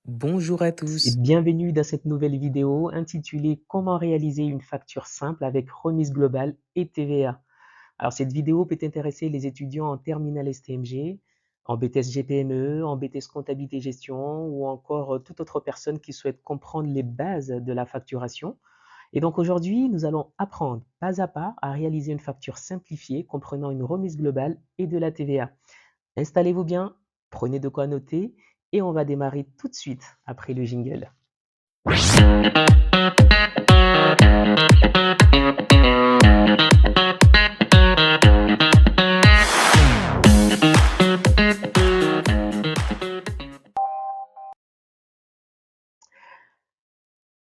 Bonjour à Et tous. bienvenue dans cette nouvelle vidéo intitulée Comment réaliser une facture simple avec remise globale et TVA. Alors cette vidéo peut intéresser les étudiants en terminale STMG, en BTS GPME, en BTS comptabilité gestion ou encore toute autre personne qui souhaite comprendre les bases de la facturation. Et donc aujourd'hui, nous allons apprendre pas à pas à réaliser une facture simplifiée comprenant une remise globale et de la TVA. Installez-vous bien, prenez de quoi noter et on va démarrer tout de suite après le jingle.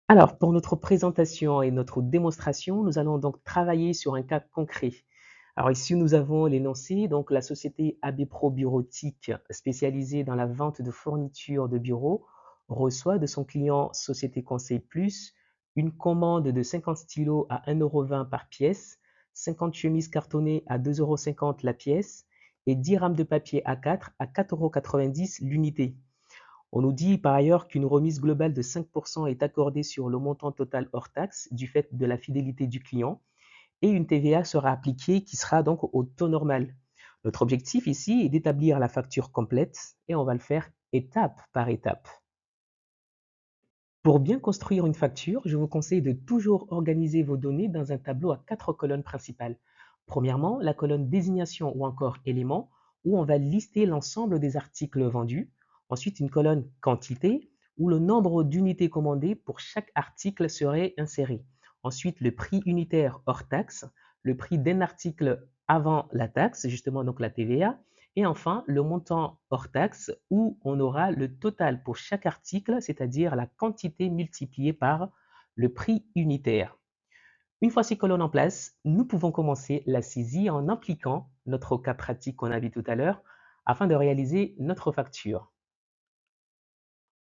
Alors, pour notre présentation et notre démonstration, nous allons donc travailler sur un cas concret. Alors ici, nous avons l'énoncé, donc la société AB Pro Bureautique, spécialisée dans la vente de fournitures de bureau, reçoit de son client Société Conseil Plus une commande de 50 stylos à 1,20 € par pièce, 50 chemises cartonnées à 2,50 € la pièce et 10 rames de papier A4 à 4,90 € l'unité. On nous dit par ailleurs qu'une remise globale de 5% est accordée sur le montant total hors taxe du fait de la fidélité du client et une TVA sera appliquée qui sera donc au taux normal. Notre objectif ici est d'établir la facture complète et on va le faire étape par étape. Pour bien construire une facture, je vous conseille de toujours organiser vos données dans un tableau à 4 colonnes principales. Premièrement, la colonne désignation ou encore éléments, où on va lister l'ensemble des articles vendus. Ensuite, une colonne quantité, où le nombre d'unités commandées pour chaque article serait inséré. Ensuite, le prix unitaire hors taxe, le prix d'un article avant la taxe, justement donc la TVA, et enfin, le montant hors taxe où on aura le total pour chaque article, c'est-à-dire la quantité multipliée par le prix unitaire. Une fois ces colonnes en place, nous pouvons commencer la saisie en appliquant notre cas pratique qu'on a vu tout à l'heure afin de réaliser notre facture.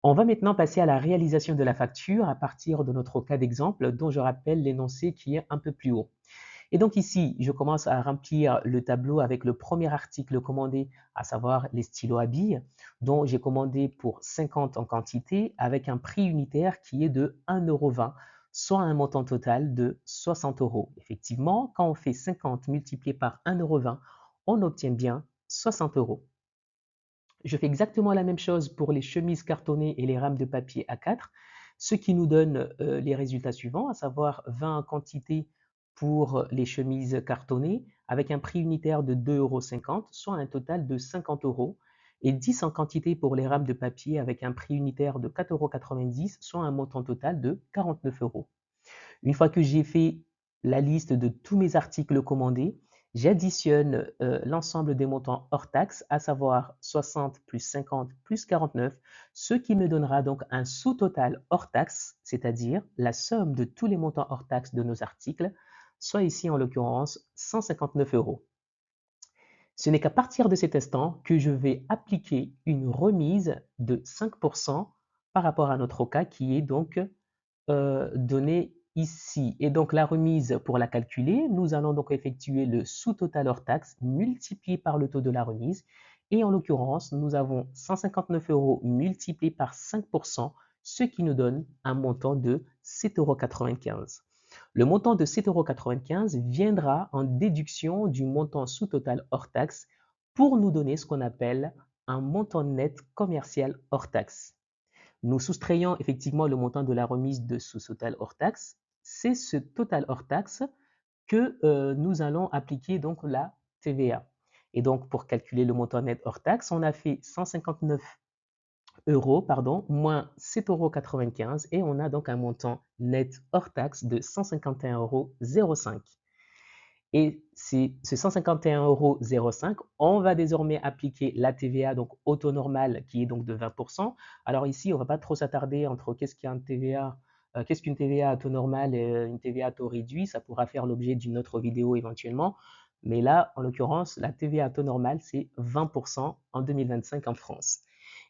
On va maintenant passer à la réalisation de la facture à partir de notre cas d'exemple dont je rappelle l'énoncé qui est un peu plus haut. Et donc ici, je commence à remplir le tableau avec le premier article commandé, à savoir les stylos à billes, dont j'ai commandé pour 50 en quantité avec un prix unitaire qui est de 1,20 €, soit un montant total de 60 euros. Effectivement, quand on fait 50 multiplié par 1,20 €, on obtient bien 60 euros. Je fais exactement la même chose pour les chemises cartonnées et les rames de papier A4, ce qui nous donne les résultats suivants, à savoir 20 en quantité pour les chemises cartonnées avec un prix unitaire de 2,50 €, soit un total de 50 euros, et 10 en quantité pour les rames de papier avec un prix unitaire de 4,90 €, soit un montant total de 49 euros. Une fois que j'ai fait la liste de tous mes articles commandés, j'additionne l'ensemble des montants hors taxe, à savoir 60 plus 50 plus 49, ce qui me donnera donc un sous-total hors taxe, c'est-à-dire la somme de tous les montants hors taxe de nos articles, soit ici en l'occurrence 159 euros. Ce n'est qu'à partir de cet instant que je vais appliquer une remise de 5% par rapport à notre cas qui est donc donné ici. Et donc la remise, pour la calculer, nous allons donc effectuer le sous-total hors taxe multiplié par le taux de la remise. Et en l'occurrence, nous avons 159 euros multiplié par 5%, ce qui nous donne un montant de 7,95 €. Le montant de 7,95 € viendra en déduction du montant sous-total hors taxe pour nous donner ce qu'on appelle un montant net commercial hors taxe. Nous soustrayons effectivement le montant de la remise de ce total hors taxe. C'est ce total hors taxe que nous allons appliquer donc la TVA. Et donc, pour calculer le montant net hors taxe, on a fait 159 euros, pardon, moins 7,95 € et on a donc un montant net hors taxe de 151,05 €. Et ce 151,05 €, on va désormais appliquer la TVA donc au taux normal qui est donc de 20%. Alors ici, on ne va pas trop s'attarder entre qu'est-ce qu'une TVA à taux normal et une TVA à taux réduit. Ça pourra faire l'objet d'une autre vidéo éventuellement. Mais là, en l'occurrence, la TVA à taux normal, c'est 20% en 2025 en France.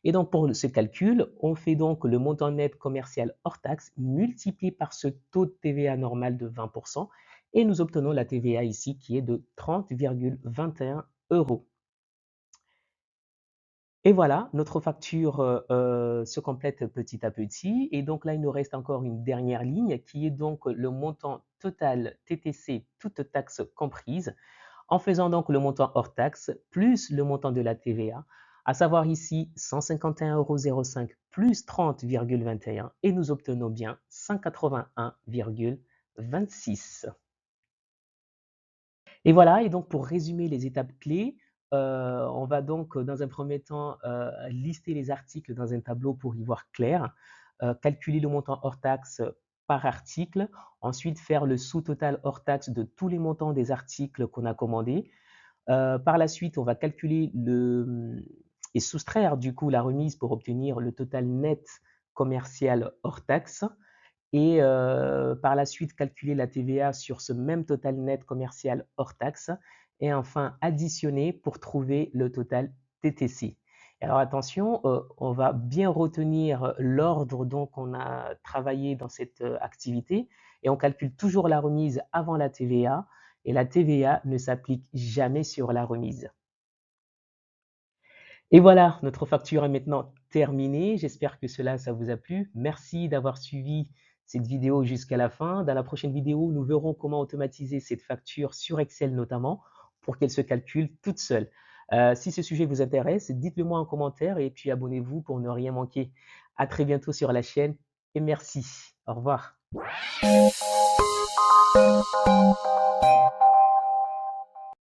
Et donc pour ce calcul, on fait donc le montant net commercial hors taxe multiplié par ce taux de TVA normal de 20% et nous obtenons la TVA ici qui est de 30,21 euros. Et voilà, notre facture se complète petit à petit. Et donc là, il nous reste encore une dernière ligne qui est donc le montant total TTC, toutes taxes comprises, en faisant donc le montant hors taxe plus le montant de la TVA, à savoir ici 151,05 € plus 30,21 et nous obtenons bien 181,26. Et voilà, et donc pour résumer les étapes clés, on va donc dans un premier temps lister les articles dans un tableau pour y voir clair, calculer le montant hors taxe par article, ensuite faire le sous-total hors taxe de tous les montants des articles qu'on a commandés. Par la suite, on va calculer et soustraire du coup la remise pour obtenir le total net commercial hors taxe et par la suite calculer la TVA sur ce même total net commercial hors taxe et enfin additionner pour trouver le total TTC. Alors attention, on va bien retenir l'ordre dont on a travaillé dans cette activité et on calcule toujours la remise avant la TVA et la TVA ne s'applique jamais sur la remise. Et voilà, notre facture est maintenant terminée. J'espère que ça vous a plu. Merci d'avoir suivi cette vidéo jusqu'à la fin. Dans la prochaine vidéo, nous verrons comment automatiser cette facture sur Excel notamment pour qu'elle se calcule toute seule. Si ce sujet vous intéresse, dites-le moi en commentaire et puis abonnez-vous pour ne rien manquer. À très bientôt sur la chaîne et merci. Au revoir.